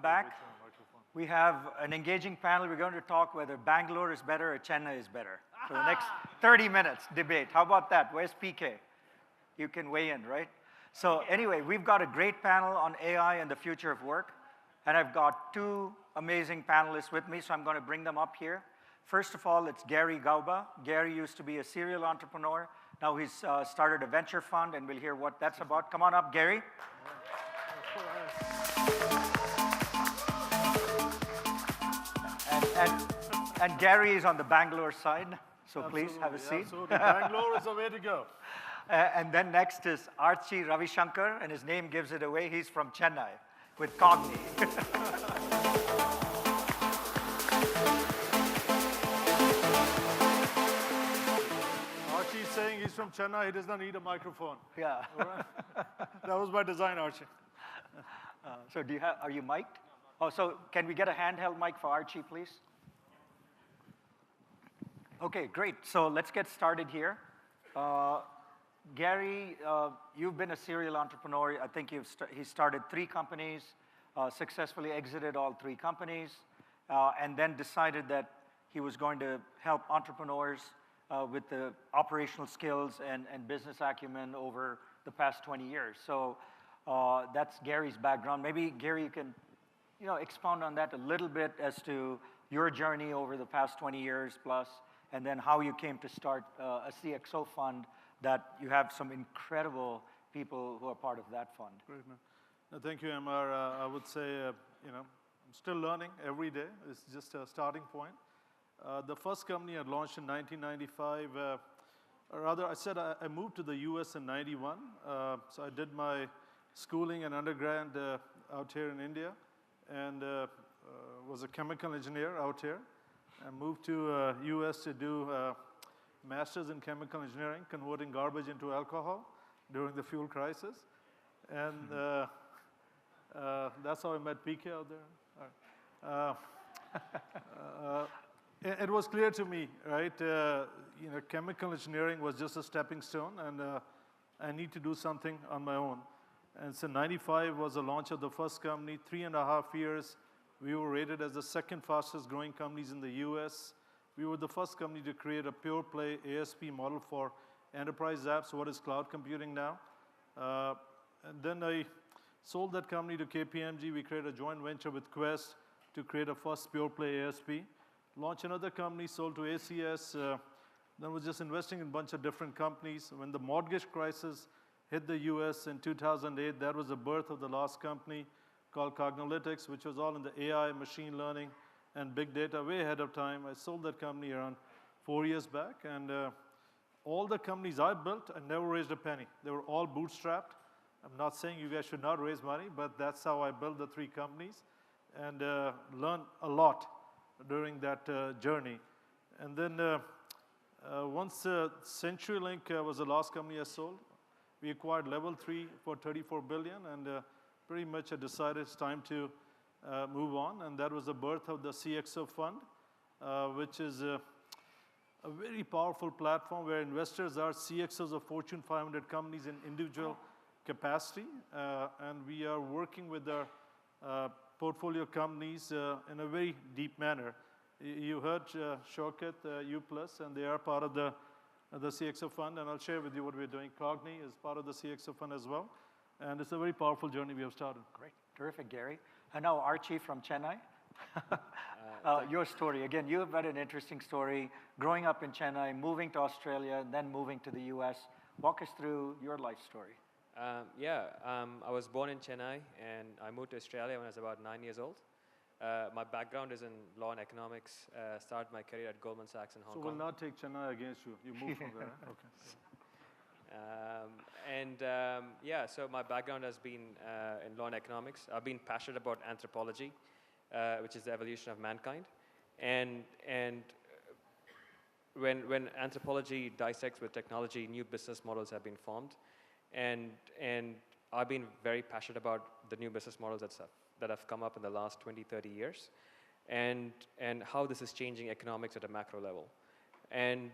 back. We have an engaging panel. We're going to talk whether Bangalore is better or Chennai is better for the next 30 minutes debate. How about that? Where's PK? You can weigh in, right? So anyway, we've got a great panel on AI and the future of work. And I've got two amazing panelists with me, so I'm going to bring them up here. First of all, it's Gary Gauba. Gary used to be a serial entrepreneur. Now he's started a venture fund, and we'll hear what that's about. Come on up, Gary. And Gary is on the Bangalore side, so please have a seat. Absolutely. Bangalore is the way to go. And then next is Archie Ravishankar, and his name gives it away. He's from Chennai with Cogni. Archie's saying he's from Chennai. He does not need a microphone. Yeah. All right. That was by design, Archie. So are you mic'd? Oh, so can we get a handheld mic for Archie, please? Okay, great. So let's get started here. Gary, you've been a serial entrepreneur. I think he started 3 companies, successfully exited all 3 companies, and then decided that he was going to help entrepreneurs with the operational skills and business acumen over the past 20 years. So that's Gary's background. Maybe, Gary, you can expound on that a little bit as to your journey over the past 20 years plus, and then how you came to start a CXO fund that you have some incredible people who are part of that fund. Great, man. No, thank you, Amar. I would say, I'm still learning every day. It's just a starting point. The first company I launched in 1995, or rather, I moved to the US in 91. So I did my schooling and undergrad out here in India, and was a chemical engineer out here. I moved to US to do master's in chemical engineering, converting garbage into alcohol during the fuel crisis. And that's how I met PK out there. It was clear to me, right? Chemical engineering was just a stepping stone, and I need to do something on my own. And so 95 was the launch of the first company. 3.5 years, we were rated as the second fastest growing companies in the US. We were the first company to create a pure play ASP model for enterprise apps, what is cloud computing now. And then I sold that company to KPMG. We created a joint venture with Quest to create a first pure play ASP. Launched another company, sold to ACS. Then was just investing in a bunch of different companies. When the mortgage crisis hit the US in 2008, that was the birth of the last company called Cognalytics, which was all in the AI, machine learning, and big data way ahead of time. I sold that company around 4 years back, and all the companies I built, I never raised a penny. They were all bootstrapped. I'm not saying you guys should not raise money, but that's how I built the 3 companies, and learned a lot during that journey. And then once CenturyLink was the last company I sold, we acquired Level 3 for $34 billion, and pretty much I decided it's time to move on, and that was the birth of the CXO fund, which is a very powerful platform where investors are CXOs of Fortune 500 companies in individual capacity, and we are working with our portfolio companies in a very deep manner. You heard Shaukat, U+, and they are part of the CXO fund, and I'll share with you what we're doing. Cogni is part of the CXO fund as well, and it's a very powerful journey we have started. Great, terrific, Gary. And now Archie from Chennai. Your story, again, you've got an interesting story, growing up in Chennai, moving to Australia, and then moving to the US. Walk us through your life story. I was born in Chennai, and I moved to Australia when I was about 9 years old. My background is in law and economics. Started my career at Goldman Sachs in Hong Kong. So we'll not take Chennai against you. You moved from there, okay. So my background has been in law and economics. I've been passionate about anthropology, which is the evolution of mankind. And when anthropology dissects with technology, new business models have been formed. And I've been very passionate about the new business models that have come up in the last 20, 30 years, and how this is changing economics at a macro level. And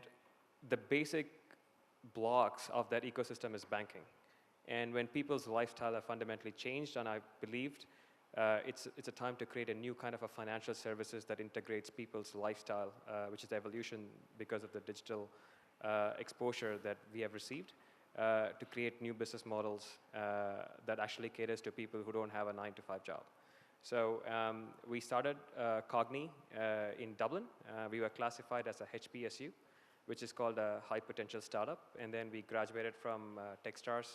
the basic blocks of that ecosystem is banking. And when people's lifestyle have fundamentally changed, and I believed It's a time to create a new kind of a financial services that integrates people's lifestyle, which is the evolution because of the digital exposure that we have received, to create new business models that actually caters to people who don't have a 9-to-5 job. So we started Cogni in Dublin. We were classified as a HPSU, which is called a high potential startup. And then we graduated from Techstars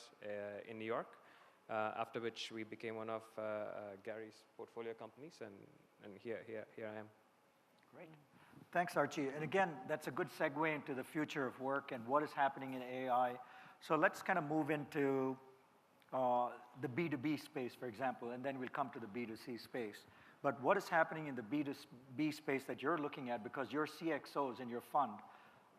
in New York, after which we became one of Gary's portfolio companies. And here I am. Great. Thanks, Archie. And again, that's a good segue into the future of work and what is happening in AI. So let's kind of move into the B2B space, for example, and then we'll come to the B2C space. But what is happening in the B2B space that you're looking at, because your CXOs in your fund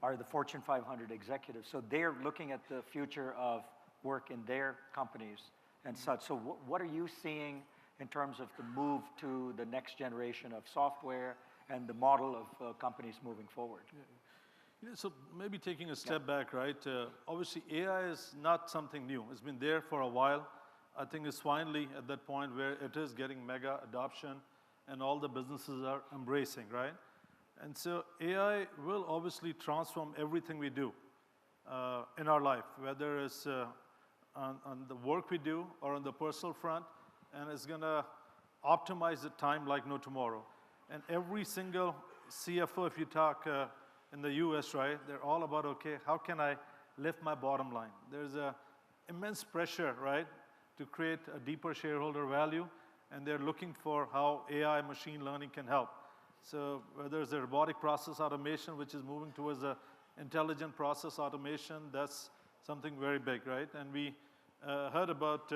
are the Fortune 500 executives. So they're looking at the future of work in their companies and such. So what are you seeing in terms of the move to the next generation of software and the model of companies moving forward? Yeah, so maybe taking a step back, right? Obviously, AI is not something new. It's been there for a while. I think it's finally at that point where it is getting mega adoption and all the businesses are embracing, right? And so AI will obviously transform everything we do in our life, whether it's on the work we do or on the personal front, and it's going to optimize the time like no tomorrow. And every single CFO, if you talk in the US, right, they're all about, okay, how can I lift my bottom line? There's immense pressure, right, to create a deeper shareholder value, and they're looking for how AI machine learning can help. So whether it's a robotic process automation, which is moving towards a intelligent process automation, that's something very big, right? And we heard about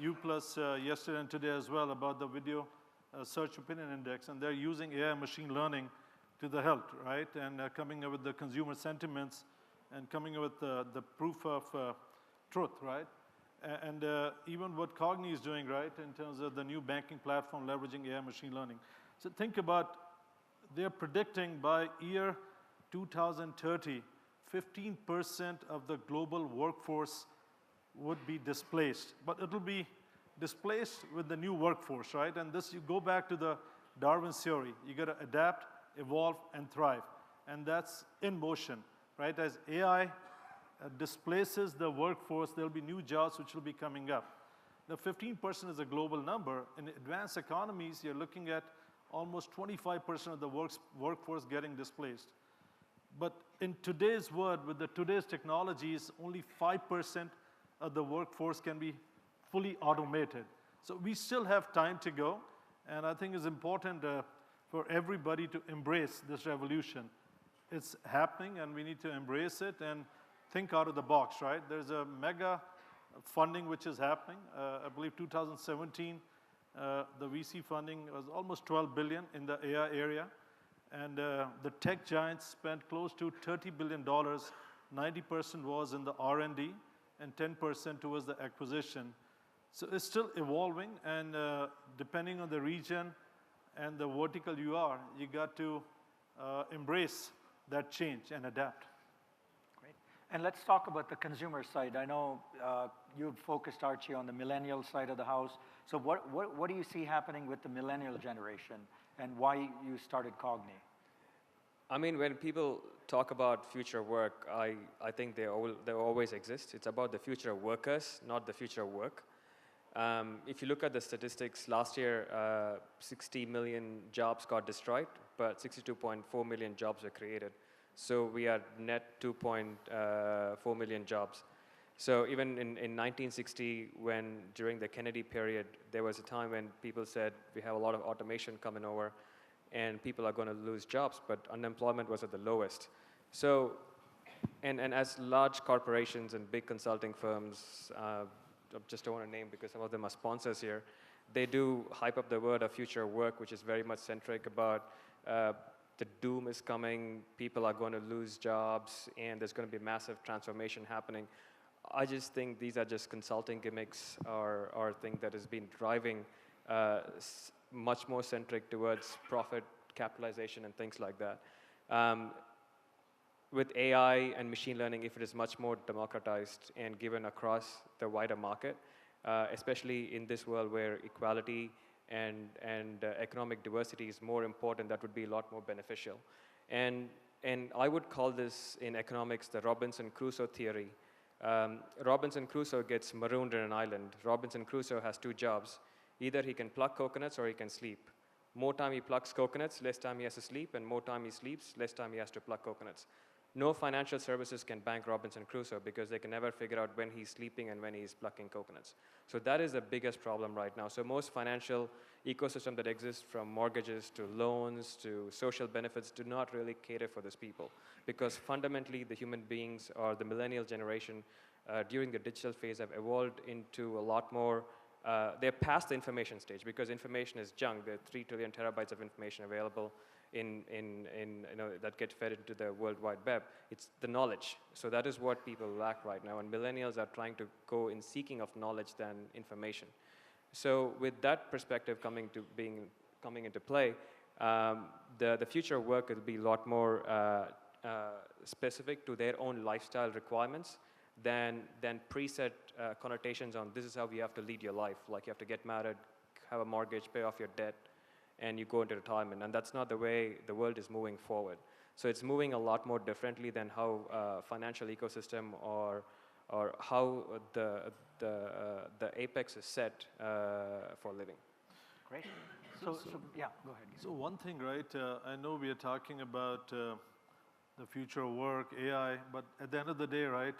U+ yesterday and today as well about the video search opinion index, and they're using AI machine learning to the help, right? And coming up with the consumer sentiments and coming up with the proof of truth, right? And even what Cogni is doing, right, in terms of the new banking platform leveraging AI machine learning. So think about, they're predicting by year 2030, 15% of the global workforce would be displaced. But it'll be displaced with the new workforce, right? And this, you go back to the Darwin's theory. You got to adapt, evolve, and thrive. And that's in motion, right? As AI displaces the workforce, there'll be new jobs which will be coming up. The 15% is a global number. In advanced economies, you're looking at almost 25% of the workforce getting displaced. But in today's world, with today's technologies, only 5% of the workforce can be fully automated. So we still have time to go, and I think it's important for everybody to embrace this revolution. It's happening, and we need to embrace it and think out of the box, right? There's a mega funding which is happening. I believe 2017, the VC funding was almost $12 billion in the AI area. And the tech giants spent close to $30 billion. 90% was in the R&D and 10% towards the acquisition. So it's still evolving, and depending on the region and the vertical you are, you got to embrace that change and adapt. Great. And let's talk about the consumer side. I know you've focused, Archie, on the millennial side of the house. So what do you see happening with the millennial generation, and why you started Cogni? I mean, when people talk about future work, I think they always exist. It's about the future of workers, not the future of work. If you look at the statistics, last year, 60 million jobs got destroyed, but 62.4 million jobs were created. So we are net 2.4 million jobs. So even in 1960, during the Kennedy period, there was a time when people said, we have a lot of automation coming over, and people are going to lose jobs, but unemployment was at the lowest. So, and as large corporations and big consulting firms, I just don't want to name because some of them are sponsors here, they do hype up the word of future work, which is very much centric about the doom is coming, people are going to lose jobs, and there's going to be massive transformation happening. I just think these are just consulting gimmicks or thing that has been driving much more centric towards profit capitalization and things like that. With AI and machine learning, if it is much more democratized and given across the wider market, especially in this world where equality and economic diversity is more important, that would be a lot more beneficial. And I would call this in economics the Robinson Crusoe theory. Robinson Crusoe gets marooned in an island. Robinson Crusoe has two jobs. Either he can pluck coconuts or he can sleep. More time he plucks coconuts, less time he has to sleep, and more time he sleeps, less time he has to pluck coconuts. No financial services can bank Robinson Crusoe because they can never figure out when he's sleeping and when he's plucking coconuts. So that is the biggest problem right now. So most financial ecosystem that exists, from mortgages to loans to social benefits, do not really cater for these people, because fundamentally the human beings, or the millennial generation, during the digital phase have evolved into a lot more. They're past the information stage, because information is junk. There are 3 trillion terabytes of information available that get fed into the World Wide Web. It's the knowledge. So that is what people lack right now, and millennials are trying to go in seeking of knowledge than information. So with that perspective coming into play, the future of work will be a lot more specific to their own lifestyle requirements than preset connotations on this is how you have to lead your life. Like you have to get married, have a mortgage, pay off your debt, and you go into retirement. And that's not the way the world is moving forward. So it's moving a lot more differently than how financial ecosystem or how the apex is set for living. Great. So yeah, go ahead. So one thing, right, I know we are talking about the future of work, AI, but at the end of the day, right,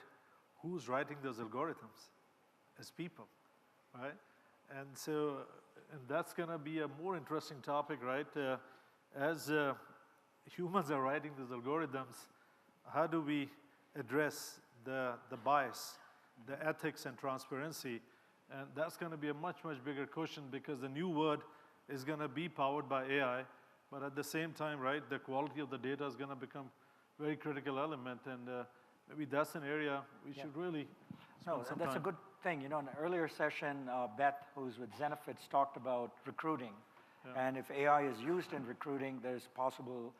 who's writing those algorithms? As people, right? And so and that's going to be a more interesting topic, right? As humans are writing these algorithms, how do we address the bias, the ethics and transparency? And that's going to be a much, much bigger question, because the new word is going to be powered by AI, but at the same time, right, the quality of the data is going to become a very critical element, and maybe that's an area we should really spend some that's time. a good thing. You know, in an earlier session, Beth, who's with Zenefits, talked about recruiting. Yeah. And if AI is used in recruiting, there's possible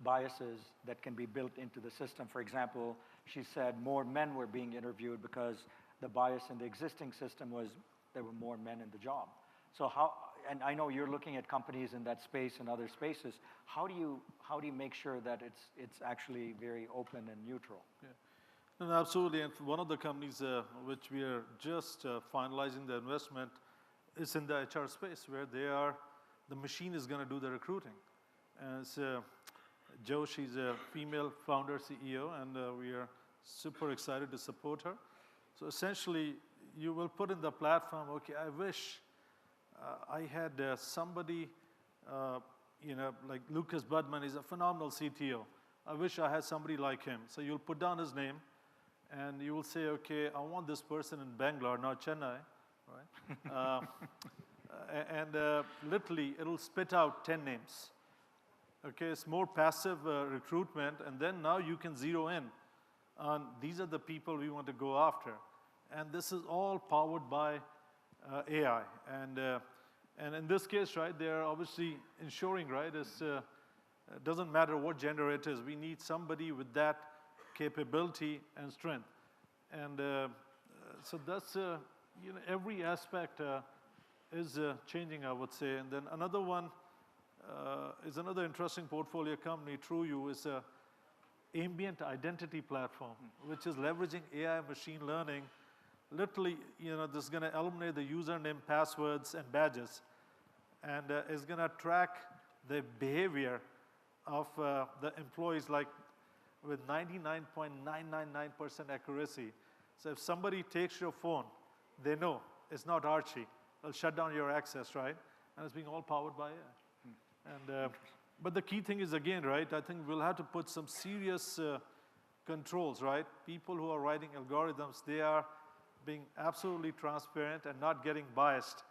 biases that can be built into the system. For example, she said more men were being interviewed because the bias in the existing system was there were more men in the job. So how, and I know you're looking at companies in that space and other spaces, how do you make sure that it's actually very open and neutral? Yeah. No, absolutely, and one of the companies which we are just finalizing the investment is in the HR space, where the machine is going to do the recruiting. And so Jo, she's a female founder, CEO, and we are super excited to support her. So essentially, you will put in the platform, okay, I wish I had somebody, like Lucas Budman is a phenomenal CTO. I wish I had somebody like him. So you'll put down his name, and you will say, okay, I want this person in Bangalore, not Chennai, right? And literally, it'll spit out 10 names. Okay, it's more passive recruitment, and then now you can zero in on these are the people we want to go after. And this is all powered by AI. And in this case, right, they're obviously ensuring, right, it doesn't matter what gender it is, we need somebody with that capability and strength. And so that's, every aspect is changing, I would say. And then another one is another interesting portfolio company, TrueU, is a ambient identity platform, which is leveraging AI machine learning. Literally, this is going to eliminate the username, passwords, and badges, and is going to track the behavior of the employees, like with 99.999% accuracy. So if somebody takes your phone, they know it's not Archie. They'll shut down your access, right? And it's being all powered by AI. And but the key thing is, again, right, I think we'll have to put some serious controls, right? People who are writing algorithms, they are being absolutely transparent and not getting biased,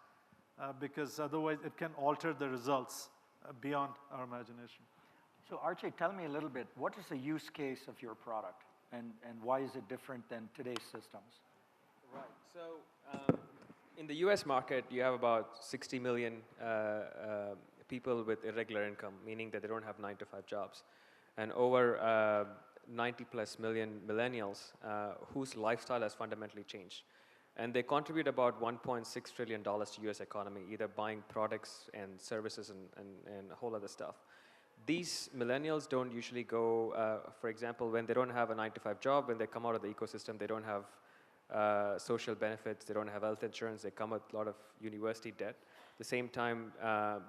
because otherwise it can alter the results beyond our imagination. So Archie, tell me a little bit, what is the use case of your product, and why is it different than today's systems? Right, so in the US market, you have about 60 million people with irregular income, meaning that they don't have 9-to-5 jobs, and over 90+ million millennials whose lifestyle has fundamentally changed. And they contribute about $1.6 trillion to US economy, either buying products and services and a whole other stuff. These millennials don't usually go, for example, when they don't have a 9-to-5 job, when they come out of the ecosystem, they don't have social benefits, they don't have health insurance, they come with a lot of university debt. At the same time,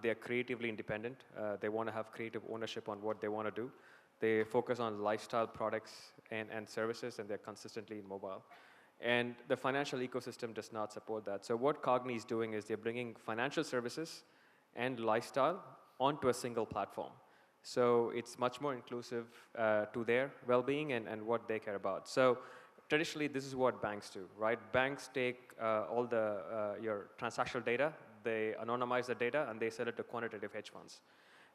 they're creatively independent. They want to have creative ownership on what they want to do. They focus on lifestyle products and services, and they're consistently mobile. And the financial ecosystem does not support that. So what Cogni is doing is they're bringing financial services and lifestyle onto a single platform. So it's much more inclusive to their well-being and what they care about. So traditionally, this is what banks do, right? Banks take all your transactional data, they anonymize the data, and they sell it to quantitative hedge funds.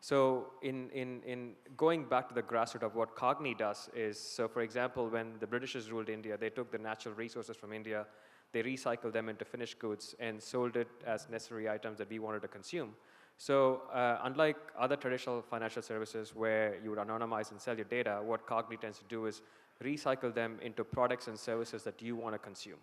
So in going back to the grassroots of what Cogni does is, so for example, when the Britishers ruled India, they took the natural resources from India, they recycled them into finished goods and sold it as necessary items that we wanted to consume. So unlike other traditional financial services where you would anonymize and sell your data, what Cogni tends to do is recycle them into products and services that you want to consume.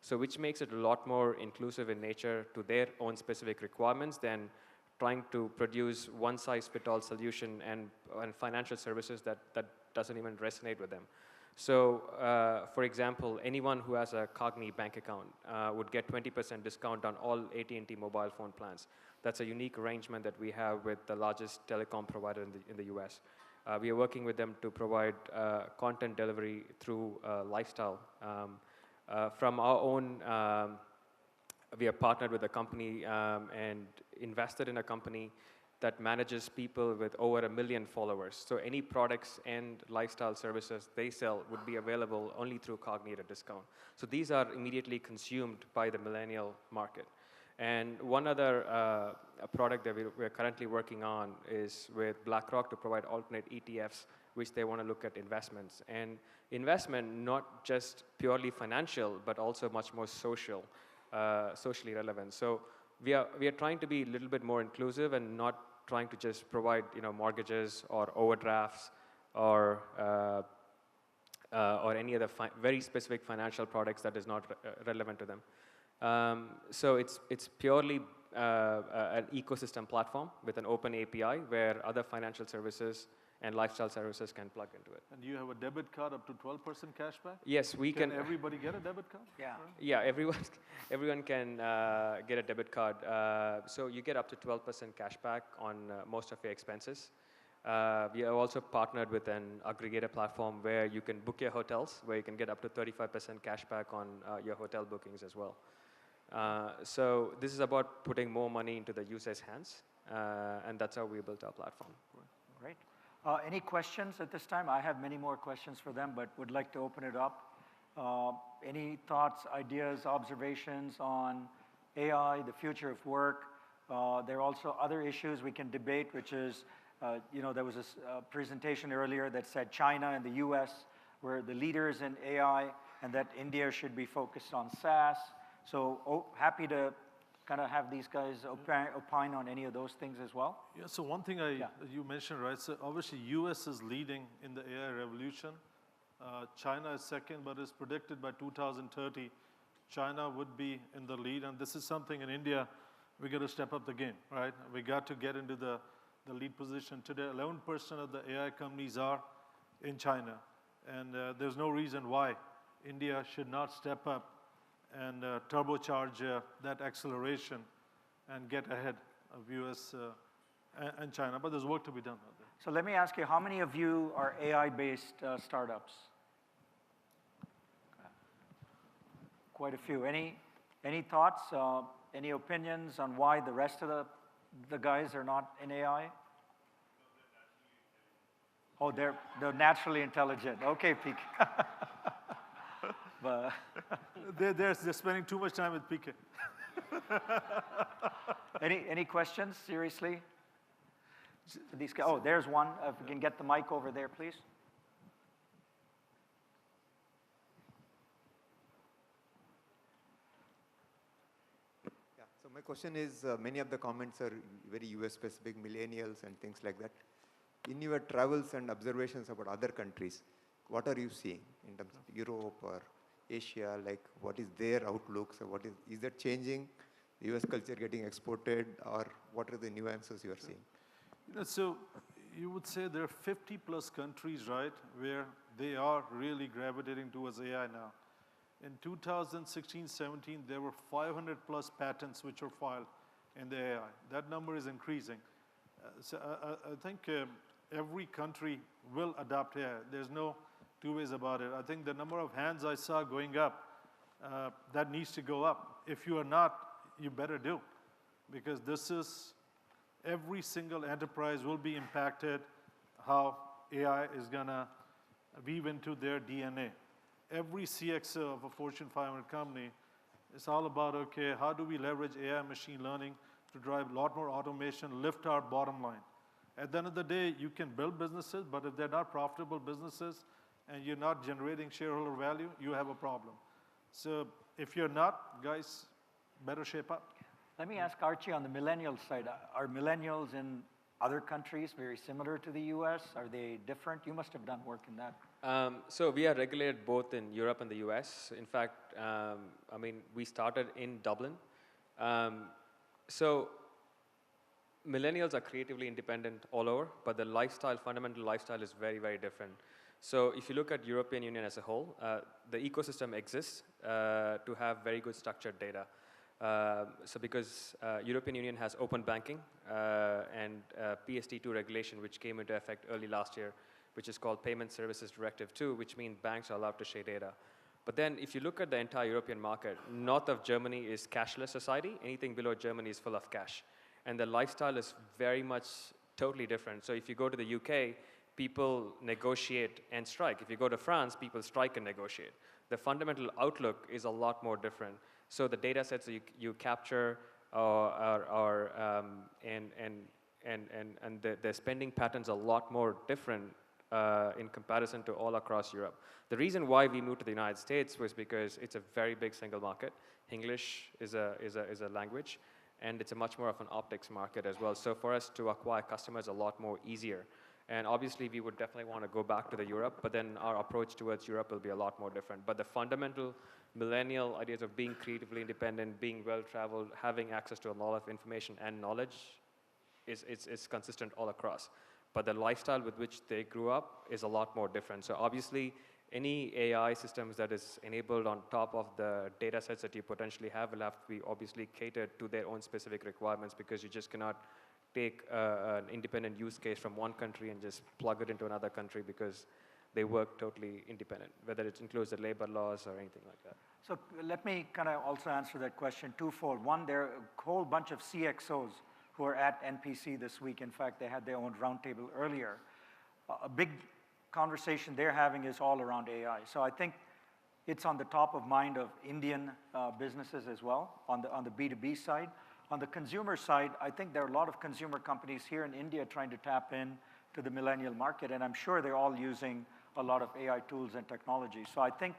So which makes it a lot more inclusive in nature to their own specific requirements than trying to produce one-size-fits-all solution and financial services that doesn't even resonate with them. So, for example, anyone who has a Cogni bank account would get 20% discount on all AT&T mobile phone plans. That's a unique arrangement that we have with the largest telecom provider in the US. We are working with them to provide content delivery through lifestyle. From our own, we are partnered with a company and invested in a company that manages people with over 1 million followers. So any products and lifestyle services they sell would be available only through Cogni at a discount. So these are immediately consumed by the millennial market. And one other product that we're currently working on is with BlackRock to provide alternate ETFs, which they want to look at investments. And investment, not just purely financial, but also much more social, socially relevant. So we are trying to be a little bit more inclusive and not trying to just provide mortgages or overdrafts or any other very specific financial products that is not relevant to them. So it's purely an ecosystem platform with an open API where other financial services and lifestyle services can plug into it. And you have a debit card up to 12% cashback? Yes, we can. Can everybody get a debit card? Yeah. Yeah, everyone can get a debit card. So you get up to 12% cashback on most of your expenses. We have also partnered with an aggregator platform where you can book your hotels, where you can get up to 35% cashback on your hotel bookings as well. So this is about putting more money into the user's hands, and that's how we built our platform. Great. Any questions at this time? I have many more questions for them, but would like to open it up. Any thoughts, ideas, observations on AI, the future of work? There are also other issues we can debate, which is, there was a presentation earlier that said China and the US were the leaders in AI and that India should be focused on SaaS. So happy to kind of have these guys opine on any of those things as well. Yeah, so one thing you mentioned, right? So obviously US is leading in the AI revolution. China is second, but it's predicted by 2030, China would be in the lead. And this is something in India, we got to step up the game, right? We got to get into the lead position. Today, 11% of the AI companies are in China. And there's no reason why India should not step up and turbocharge that acceleration and get ahead of US and China. But there's work to be done out there. So let me ask you, how many of you are AI-based startups? Quite a few. Any thoughts, any opinions on why the rest of the guys are not in AI? Oh, they're naturally intelligent. Okay, Peak. But They're spending too much time with PK. any questions, seriously? These guys, oh, there's one. If we can get the mic over there, please. Yeah, so my question is, many of the comments are very US-specific, millennials and things like that. In your travels and observations about other countries, what are you seeing in terms of Europe or Asia, like what is their outlook? So is that changing? US culture getting exported, or what are the nuances you are seeing? So you would say there are 50 plus countries, right, where they are really gravitating towards AI now. In 2016-17, there were 500 plus patents which were filed in the AI. That number is increasing. So I think every country will adopt AI. There's no two ways about it. I think the number of hands I saw going up, that needs to go up. If you are not, you better do. Because this is, every single enterprise will be impacted how AI is going to weave into their DNA. Every CXO of a Fortune 500 company is all about, okay, how do we leverage AI machine learning to drive a lot more automation, lift our bottom line. At the end of the day, you can build businesses, but if they're not profitable businesses and you're not generating shareholder value, you have a problem. So if you're not, guys, better shape up. Let me ask Archie on the millennial side. Are millennials in other countries very similar to the US? Are they different? You must have done work in that. So we are regulated both in Europe and the US. In fact, I mean, we started in Dublin. So millennials are creatively independent all over, but the lifestyle, fundamental lifestyle is very, very different. So if you look at European Union as a whole, the ecosystem exists to have very good structured data. So because European Union has open banking and PSD2 regulation, which came into effect early last year, which is called Payment Services Directive 2, which means banks are allowed to share data. But then if you look at the entire European market, north of Germany is cashless society. Anything below Germany is full of cash. And the lifestyle is very much totally different. So if you go to the UK, people negotiate and strike. If you go to France, people strike and negotiate. The fundamental outlook is a lot more different. So the data sets you capture and the spending patterns are a lot more different in comparison to all across Europe. The reason why we moved to the United States was because it's a very big single market. English is a language, and it's a much more of an optics market as well. So for us to acquire customers a lot more easier. And obviously, we would definitely want to go back to the Europe, but then our approach towards Europe will be a lot more different. But the fundamental millennial ideas of being creatively independent, being well-traveled, having access to a lot of information and knowledge is consistent all across. But the lifestyle with which they grew up is a lot more different. So obviously, any AI systems that is enabled on top of the data sets that you potentially have will have to be obviously catered to their own specific requirements, because you just cannot take an independent use case from one country and just plug it into another country, because they work totally independent, whether it includes the labor laws or anything like that. So let me kind of also answer that question twofold. One, there are a whole bunch of CXOs who are at NPC this week. In fact, they had their own roundtable earlier. A big conversation they're having is all around AI. So I think it's on the top of mind of Indian businesses as well, on the B2B side. On the consumer side, I think there are a lot of consumer companies here in India trying to tap in to the millennial market, and I'm sure they're all using a lot of AI tools and technology. So I think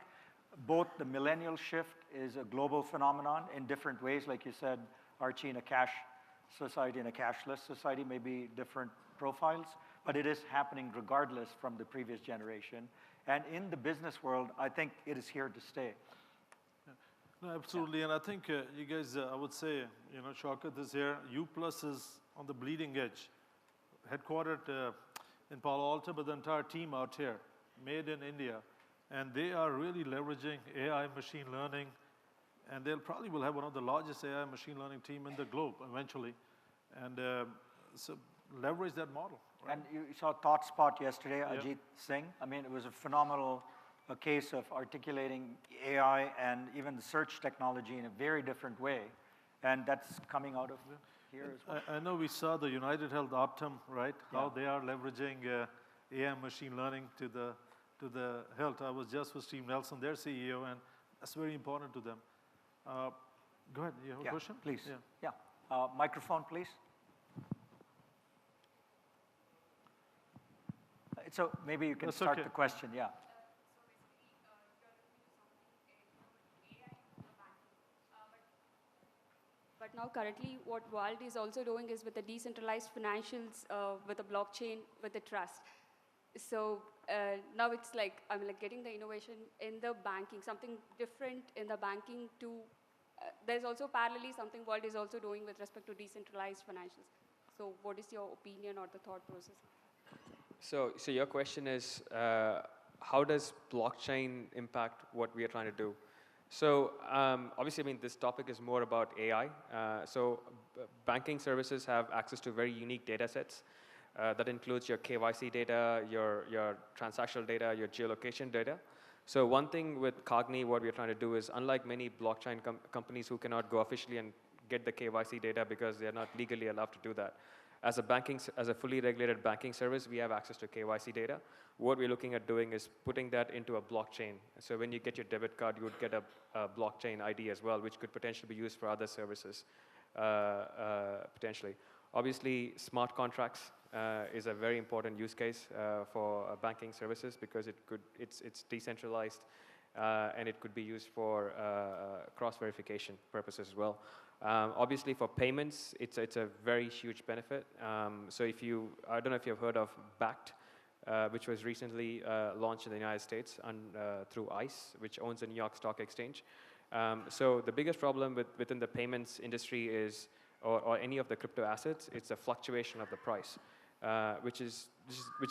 both the millennial shift is a global phenomenon in different ways. Like you said, Archie, in a cash society and a cashless society may be different profiles, but it is happening regardless from the previous generation. And in the business world, I think it is here to stay. No, absolutely, and I think you guys, I would say, you know, Shaukat is here. U Plus is on the bleeding edge, headquartered in Palo Alto, but the entire team out here, made in India, and they are really leveraging AI machine learning, and they'll probably will have one of the largest AI machine learning team in the globe eventually, and so leverage that model. Right? And you saw ThoughtSpot yesterday, Yeah. Ajit Singh. I mean, it was a phenomenal case of articulating AI and even the search technology in a very different way. And that's coming out of here as well. I know we saw the United Health Optum, right? Yeah. How they are leveraging AI machine learning to the health. I was just with Steve Nelson, their CEO, and that's very important to them. Go ahead, you have a question? Please. Yeah. Yeah. Microphone, please. So maybe you can That's start okay. the question, yeah. But now currently what World is also doing is with the decentralized financials, with the blockchain, with the trust. So now it's like, I'm like getting the innovation in the banking, something different in the banking to, there's also parallelly something world is also doing with respect to decentralized financials. So what is your opinion or the thought process? So your question is, how does blockchain impact what we are trying to do? So obviously, I mean, this topic is more about AI. Banking services have access to very unique data sets. That includes your KYC data, your transactional data, your geolocation data. So one thing with Cogni, what we're trying to do is, unlike many blockchain companies who cannot go officially and get the KYC data because they're not legally allowed to do that, as a fully regulated banking service, we have access to KYC data. What we're looking at doing is putting that into a blockchain. So when you get your debit card, you would get a blockchain ID as well, which could potentially be used for other services, potentially. Obviously, smart contracts is a very important use case for banking services because it's decentralized and it could be used for cross-verification purposes as well. Obviously, for payments, it's a very huge benefit. So I don't know if you've heard of BACT, which was recently launched in the United States through ICE, which owns the New York Stock Exchange. So the biggest problem within the payments industry is, or any of the crypto assets, it's a fluctuation of the price, which is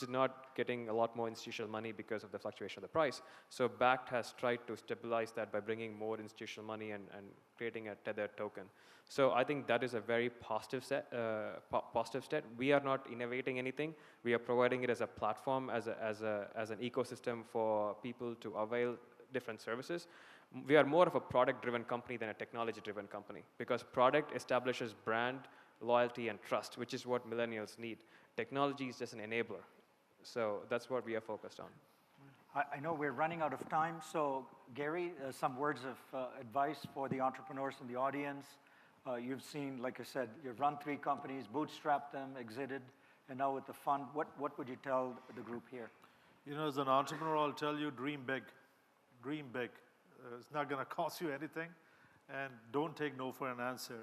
not getting a lot more institutional money because of the fluctuation of the price. So BACT has tried to stabilize that by bringing more institutional money and creating a tethered token. So I think that is a very positive step. We are not innovating anything. We are providing it as a platform, as an ecosystem for people to avail different services. We are more of a product-driven company than a technology-driven company because product establishes brand, loyalty, and trust, which is what millennials need. Technology is just an enabler. So that's what we are focused on. I know we're running out of time, so Gary, some words of advice for the entrepreneurs in the audience. You've seen, like I said, you've run 3 companies, bootstrapped them, exited, and now with the fund, what would you tell the group here? You know, as an entrepreneur, I'll tell you, dream big. Dream big. It's not going to cost you anything, and don't take no for an answer.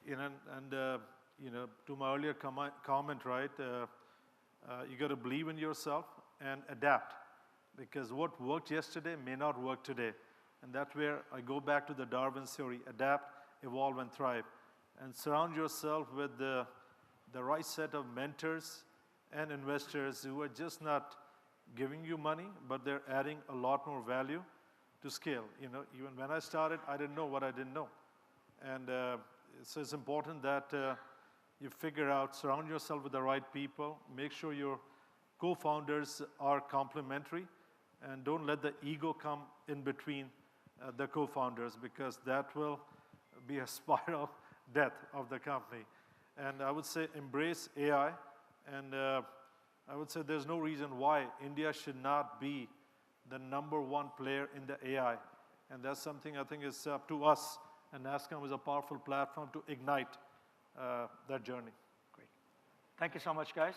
You know, to my earlier comment, right, you got to believe in yourself and adapt, because what worked yesterday may not work today. And that's where I go back to the Darwin theory: adapt, evolve, and thrive. And surround yourself with the right set of mentors and investors who are just not giving you money, but they're adding a lot more value to scale. You know, even when I started, I didn't know what I didn't know. And so it's important that you figure out, surround yourself with the right people, make sure your co-founders are complementary, and don't let the ego come in between the co-founders, because that will be a spiral death of the company. And I would say embrace AI, and I would say there's no reason why India should not be the #1 player in the AI. And that's something I think is up to us, and NASSCOM is a powerful platform to ignite that journey. Great. Thank you so much, guys.